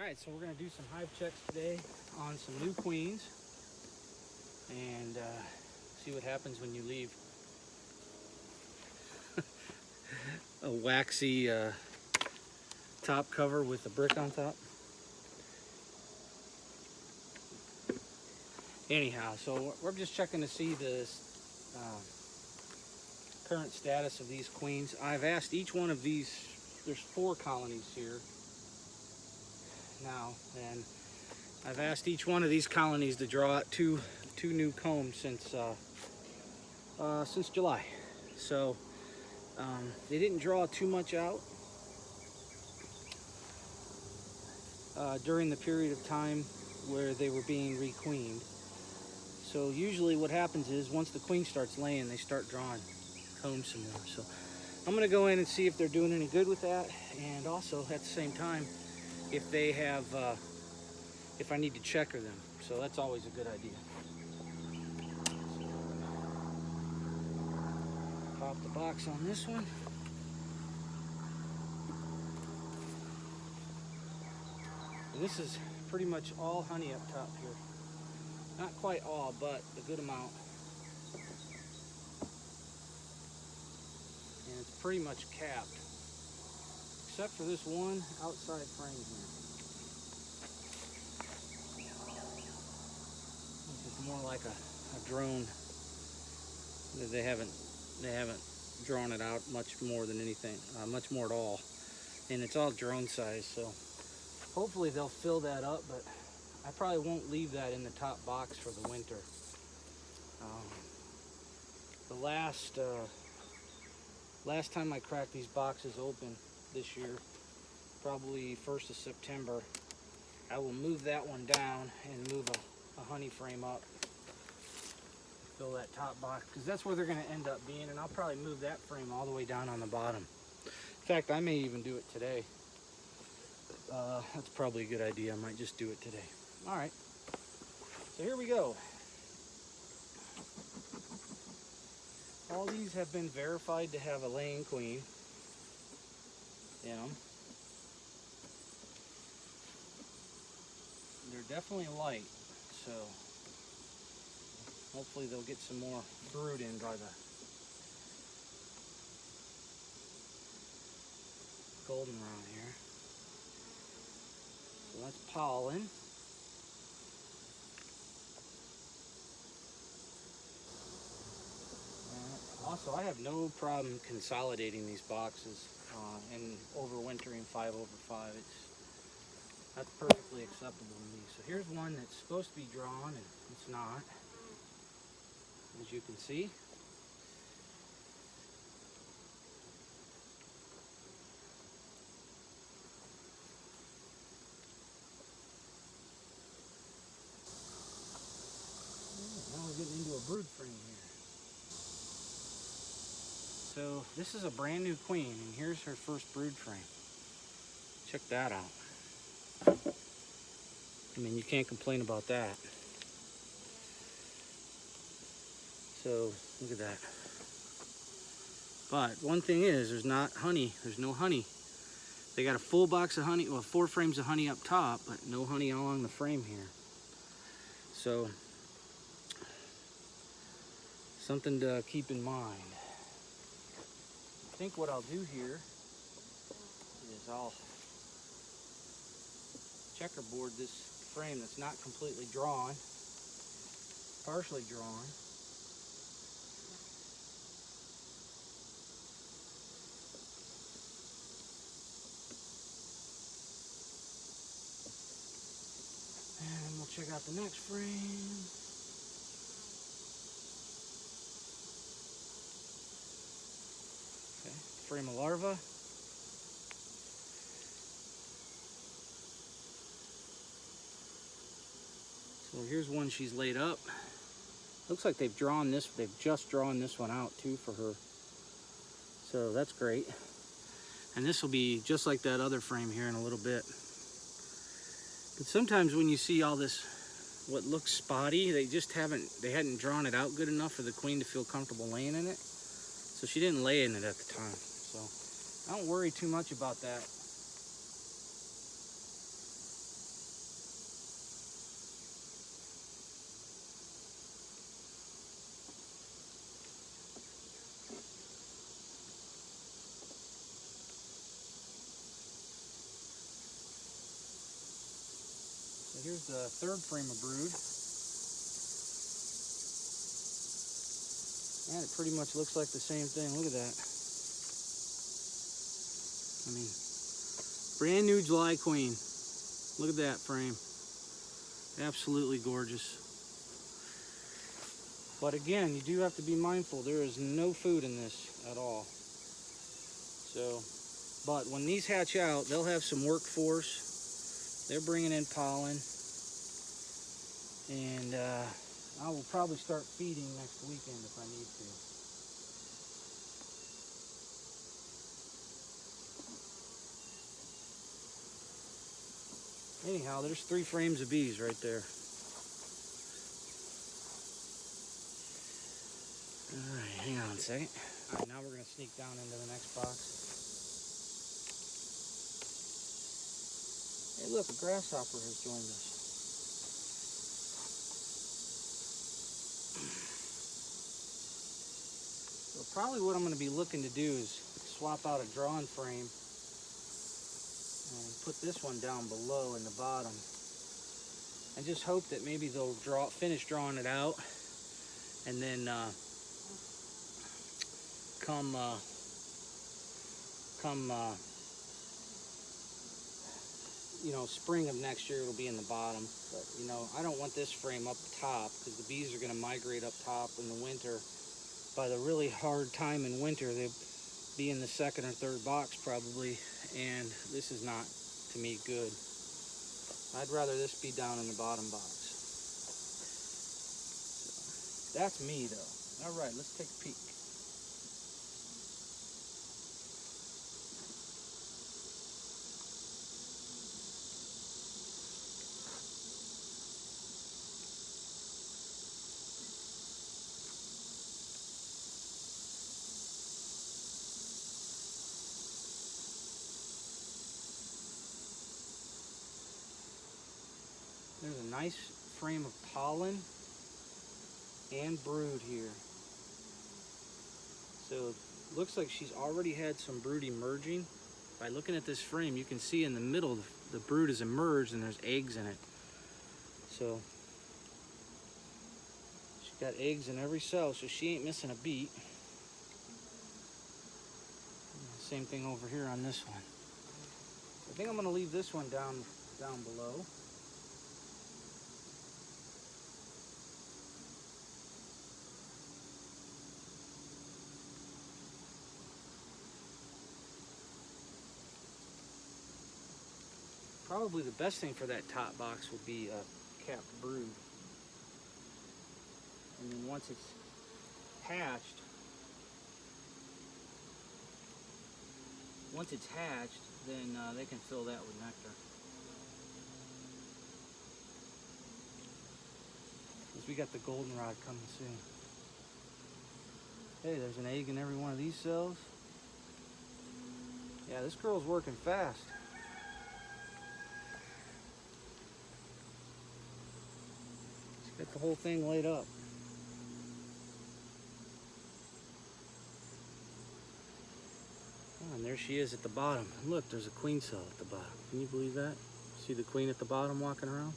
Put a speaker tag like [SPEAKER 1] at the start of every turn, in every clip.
[SPEAKER 1] Alright, so we're going to do some hive checks today on some new queens and see what happens when you leave a waxy top cover with a brick on top. Anyhow, so we're just checking to see the current status of these queens. I've asked each one of these, there's 4 colonies here now, and I've asked each one of these colonies to draw out two new combs since July. So they didn't draw too much out during the period of time where they were being requeened. So usually what happens is once the queen starts laying, they start drawing combs some more. So I'm going to go in and see if they're doing any good with that, and also at the same time if they have if I need to checker them. So that's always a good idea. So, pop the box on this one. And this is pretty much all honey up top here. Not quite all, but a good amount. And it's pretty much capped, except for this one outside frame here. This is more like a drone. They haven't drawn it out much more than anything, much more at all. And it's all drone size, so hopefully they'll fill that up, but I probably won't leave that in the top box for the winter. The last time I cracked these boxes open this year, probably 1st of September, I will move that one down and move a honey frame up, fill that top box, because that's where they're going to end up being, and I'll probably move that frame all the way down on the bottom. In fact, I may even do it today. That's probably a good idea. I might just do it today. All right, so here we go. All these have been verified to have a laying queen in them. They're definitely light, so hopefully they'll get some more brood in by the goldenrod here. So that's pollen. Also, I have no problem consolidating these boxes and overwintering 5/5. That's perfectly acceptable to me. So here's one that's supposed to be drawn and it's not, as you can see. Now we're getting into a brood frame here. So this is a brand new queen, and here's her first brood frame. Check that out. I mean, you can't complain about that. So look at that. But one thing is, there's not honey. There's no honey. They got a full box of honey, well, 4 frames of honey up top, but no honey along the frame here. So something to keep in mind. I think what I'll do here is I'll checkerboard this frame that's not completely drawn, partially drawn. And then we'll check out the next frame. Okay, frame of larva. So here's one she's laid up. Looks like they've just drawn this one out too for her. So that's great. And this will be just like that other frame here in a little bit. But sometimes when you see all this, what looks spotty, they hadn't drawn it out good enough for the queen to feel comfortable laying in it. So she didn't lay in it at the time. So I don't worry too much about that. So here's the third frame of brood. And it pretty much looks like the same thing. Look at that. I mean, brand new July queen. Look at that frame. Absolutely gorgeous. But again, you do have to be mindful. There is no food in this at all. So, but when these hatch out, they'll have some workforce. They're bringing in pollen. And I will probably start feeding next weekend if I need to. Anyhow, there's 3 frames of bees right there. All right, hang on a second. All right, now we're going to sneak down into the next box. Hey, look, a grasshopper has joined us. So probably what I'm going to be looking to do is swap out a drawn frame and put this one down below in the bottom. And just hope that maybe they'll finish drawing it out, and then come you know, spring of next year it'll be in the bottom. But you know, I don't want this frame up top because the bees are going to migrate up top in the winter. By the really hard time in winter, they'll be in the second or third box probably, and this is not, to me, good. I'd rather this be down in the bottom box. So, that's me though. All right, let's take a peek. There's a nice frame of pollen and brood here. So it looks like she's already had some brood emerging. By looking at this frame, you can see in the middle the brood has emerged and there's eggs in it. So she's got eggs in every cell, so she ain't missing a beat. Same thing over here on this one. I think I'm going to leave this one down below. Probably the best thing for that top box would be a capped brood. And then once it's hatched, then they can fill that with nectar. Because we got the goldenrod coming soon. Hey, there's an egg in every one of these cells. Yeah, this girl's working fast. Get the whole thing laid up. Oh, and there she is at the bottom. And look, there's a queen cell at the bottom. Can you believe that? See the queen at the bottom walking around?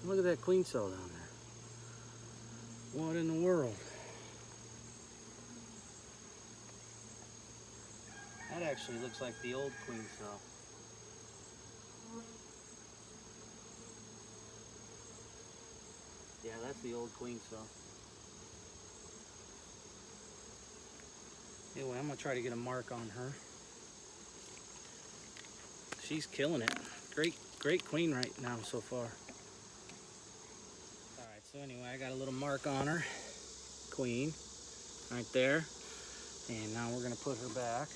[SPEAKER 1] And look at that queen cell down there. What in the world? That actually looks like the old queen cell. Yeah, that's the old queen cell. Anyway, I'm gonna try to get a mark on her. She's killing it. Great queen right now so far. All right, so anyway, I got a little mark on her. Queen, right there. And now we're gonna put her back.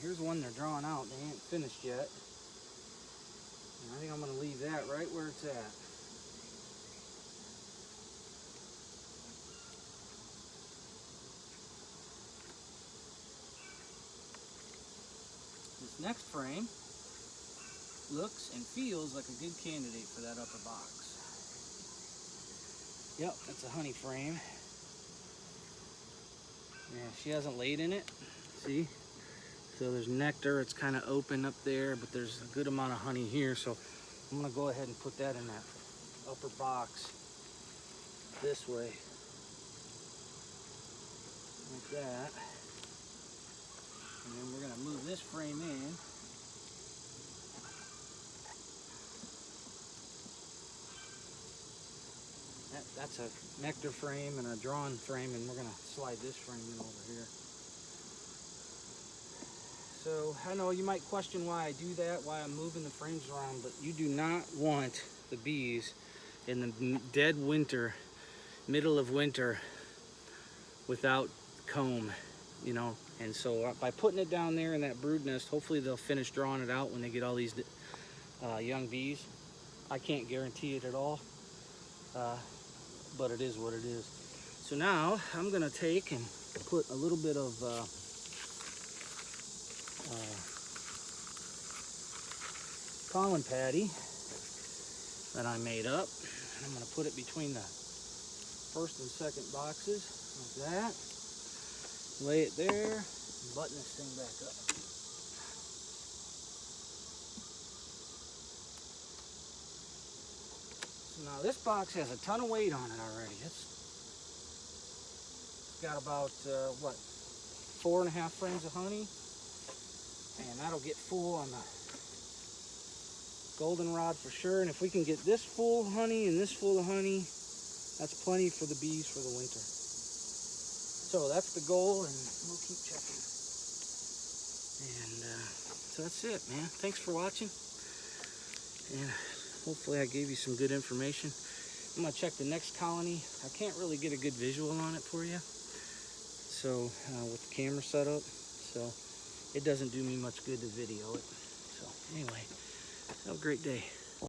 [SPEAKER 1] Here's one they're drawing out. They ain't finished yet. I think I'm going to leave that right where it's at. This next frame looks and feels like a good candidate for that upper box. Yep, that's a honey frame. Yeah, she hasn't laid in it. See? So there's nectar, it's kind of open up there, but there's a good amount of honey here. So I'm gonna go ahead and put that in that upper box this way. Like that. And then we're gonna move this frame in. That's a nectar frame and a drawn frame, and we're gonna slide this frame in over here. So I know you might question why I do that, why I'm moving the frames around, but you do not want the bees in the dead winter, middle of winter, without comb, you know. And so by putting it down there in that brood nest, hopefully they'll finish drawing it out when they get all these young bees. I can't guarantee it at all, but it is what it is. So now I'm gonna take and put a little bit of pollen patty that I made up. I'm going to put it between the first and second boxes like that. Lay it there and button this thing back up. So now this box has a ton of weight on it already. It's got about what, 4.5 frames of honey, and that'll get full on the goldenrod for sure. And if we can get this full honey and this full of honey, that's plenty for the bees for the winter. So that's the goal, and we'll keep checking. And so that's it, man. Thanks for watching, and hopefully I gave you some good information. I'm gonna check the next colony. I can't really get a good visual on it for you, so with the camera set up, so it doesn't do me much good to video it. So anyway, have a great day.